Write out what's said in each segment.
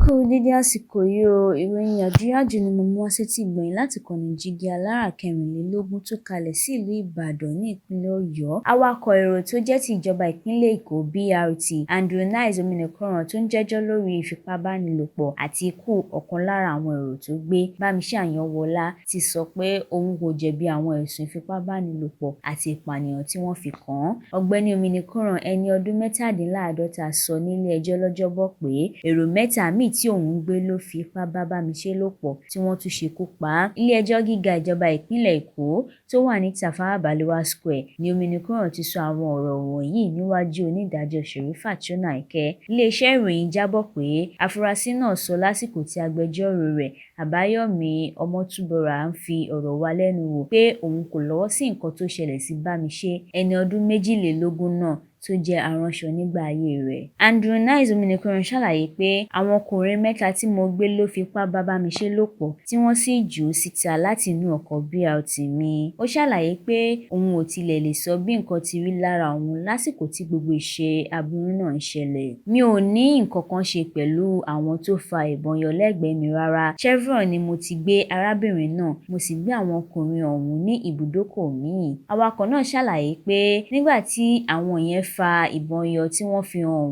kú dédé àsìkò yìí o, ìròyìn Yajoyajo ni mo mú wá sétí ìgbọ̀nyín láti ìkànnì jígí alára 24 tó kalẹ̀ sí ìlú Ìbàdàn ní ìpínlẹ̀ Ọ̀yọ́. Awakọ̀ èrò tó jẹ́ ti ìjọba ìpínlẹ̀ Èkó BRT Andrew Nice Ominikoran tó ń jẹ́jọ́ lórí ìfipábánilòpọ̀ àti ikú ọ̀kan lára àwọn èrò tó gbé Bamise Ayanwola ti sọ pé òun kò jẹ̀bi àwọn ẹ̀sùn ìfipábánilòpọ̀ àti ìpànìyàn tí wọ́n fi kàn án. Ọ̀gbẹ́ni Ominikoran ẹni ọdún 57 sọ nílé ẹjọ́ lọ́jọ́bọ̀ pé èrò mẹ́ta míì tí òun gbé ló fi ipá bá Bamise lòpọ̀ tí wọ́n tún ṣekú pa á. Ilé-ẹjọ́ gíga ìjọba ìpínlẹ̀ Èkó tó wà ní Tafawa Balewa Square ni Ominikoran ti sọ àwọn ọ̀rọ̀ wọ̀nyí níwájú onídàájọ́ Sherifat Shonaike. Ilé-iṣẹ́ ìròyìn jábọ̀ pé afurasí náà sọ lásìkò tí agbẹjọ́rò rẹ̀ Àbáyọ̀mí Ọmọ́túbọ̀rà ń fi ọ̀rọ̀ wá lẹ́nu wò pé òun kò lọ́wọ́ sí nǹkan tó ṣẹlẹ̀ sí Bamise ẹni ọdún 22 náà tó jẹ́ aránṣọ nígbà ayé rẹ̀. Andrew Nice Ominikoran ṣàlàyé pé àwọn ọkùnrin mẹ́ta tí mo gbé ló fipá bá Bamise lòpọ̀ tí wọ́n sì jù ú síta láti inú ọkọ̀ BRT mi. Ó ṣàlàyé pé òun ò tilẹ̀ lè sọ bí nǹkan ti rí lára òun lásìkò tí gbogbo ìṣe aburú náà ń ṣẹlẹ̀. Mi ò ní nǹkan kan ṣe pẹ̀lú àwọn tó fa ìbọn yọ lẹ́gbẹ̀ẹ́ mi rárá. Chevron ni mo ti gbé arábìnrin náà, mo sì gbé àwọn ọkùnrin ọ̀hún ní ibùdókọ̀ míì. Awakọ̀ náà ṣàlàyé pé nígbà tí àwọn yẹn fa ìbọn yọ tí wọ́n fi hàn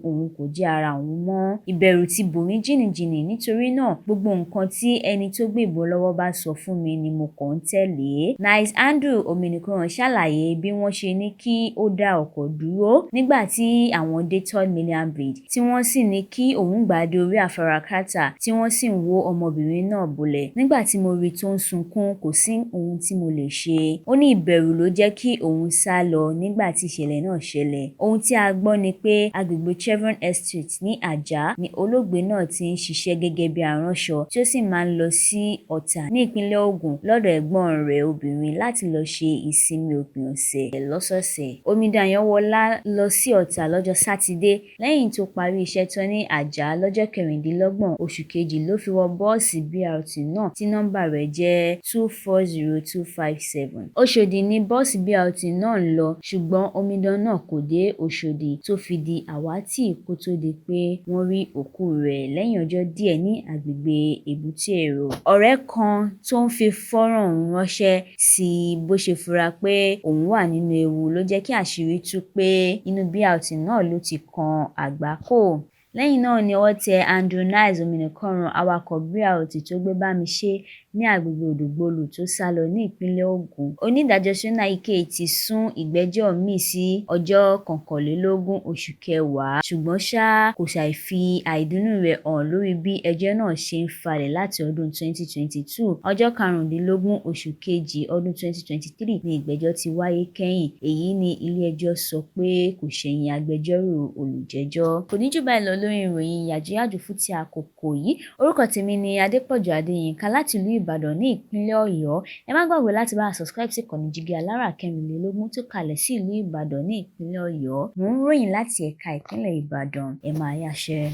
òun kò jẹ́ ara òun mọ́. Ìbẹ̀rù ti bò mí jìnnìjìnnì nítorí náà gbogbo nǹkan tí ẹni tó gbé ìbọn lọ́wọ́ bá sọ fún mi ni mo kàn ń tẹ̀lé. Nice Andrew Ominikoran ṣàlàyé bí wọ́n ṣe ní kí ó dá ọkọ̀ dúró nígbà tí àwọn dé 3rd Mainland Bridge tí wọ́n sì ní kí òun gbà dé orí afárá Kata tí wọ́n sì ń wó ọmọbìnrin náà bolẹ̀. Nígbà tí mo rí tó ń sunkún kò sí ohun tí mo lè ṣe. Ó ní ìbẹ̀rù ló jẹ́ kí òun sá lọ nígbà tí ìṣẹ̀lẹ̀ náà ṣẹlẹ̀. Ohun tí a gbọ́ ni pé agbègbè Chevron Estate ní Ajah ni olóògbé náà ti ń ṣiṣẹ́ gẹ́gẹ́ bí aránṣọ tí ó sì máa ń lọ sí Ọ̀tà ní ìpínlẹ̀ Ògùn lọ́dọ̀ ẹ̀gbọ́n rẹ̀ obìnrin láti lọ ṣe ìsinmi òpin ọ̀sẹ̀ lọ́sọ̀ọ̀sẹ̀. Omidan Ayanwola lọ sí Ọ̀tà lọ́jọ́ Sátidé lẹ́yìn tó parí iṣẹ́ tán ní Ajah lọ́jọ́ 26 oṣù kejì ló fi wọ bọ́ọ̀sì BRT náà tí nọ́mbà rẹ̀ jẹ́ 240257. Òṣòdì ni bọ́ọ̀sì BRT náà ń lọ ṣùgbọ́n omidan náà kò dé Òṣòdì tó fi di àwátì kó tó di pé wọ́n rí òkú rẹ̀ lẹ́yìn ọjọ́ díẹ̀ ní agbègbè Èbúté Èrò. Ọ̀rẹ́ kan tó ń fi fọ́nrán ọ̀hún ránṣẹ́ sí bó ṣe fura pé òun wà nínú ewu ló jẹ́ kí àṣírí tú pé inú BRT náà ló ti kan àgbákò. Lẹ́yìn náà ni ọwọ́ tẹ Andrew Nice Ominikoran awakọ̀ BRT tó gbé Bamise ní agbègbè Òdògbòlù tó sálọ ní ìpínlẹ̀ Ògùn. Onídàájọ́ Shonaike ti sún ìgbẹ́jọ́ míì sí ọjọ́ 21 oṣù kẹwàá ṣùgbọ́n kò ṣàì fi àìdùnnú rẹ̀ hàn lórí bí ẹjọ́ náà ṣe ń falẹ̀ láti ọdún 2022. Ọjọ́ 15 oṣù kejì ọdún 2023 ni ìgbẹ́jọ́ ti wáyé kẹ́yìn. Èyí ni ilé-ẹjọ́ sọ pé kò ṣẹ̀yìn agbẹjọ́rò olùjẹ́jọ́. Kò ní jù báyìí lọ lórí ìròyìn Yajoyajo fún ti àkókò yìí. Orúkọ tèmi ni Adépọ̀jù Adéyínká láti ìlú Ìbàdàn ní ìpínlẹ̀ Ọ̀yọ́. Ẹ má gbàgbé láti bá subscribe sí ìkànnì jígí alára 24 tó kalẹ̀ sí ìlú Ìbàdàn ní ìpínlẹ̀ Ọ̀yọ́. Mò ń ròyìn láti ẹ̀ka ìpínlẹ̀ Ìbàdàn. Ẹ máa yáṣẹ́.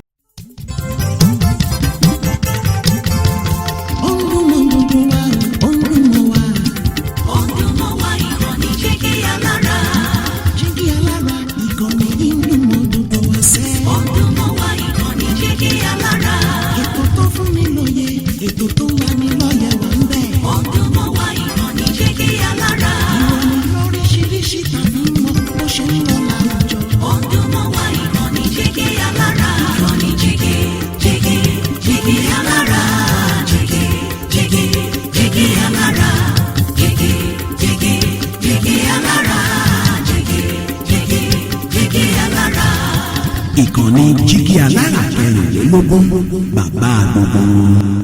Ètò tó wà ní lọ́yẹ̀ wà ń bẹ̀. Ọdún mọ́ wá ìkànnì jígí alára. Ìròyìn lóríṣiríṣi tàbí mọ́ bó ṣe ń lọ láwùjọ. Ọdún mọ́ wá ìkànnì jígí alára. Ìkànnì jígí alára. Jígí alára. Jígí alára. Jígí alára. Ìkànnì jígí alára 24 bàbá gbogbo.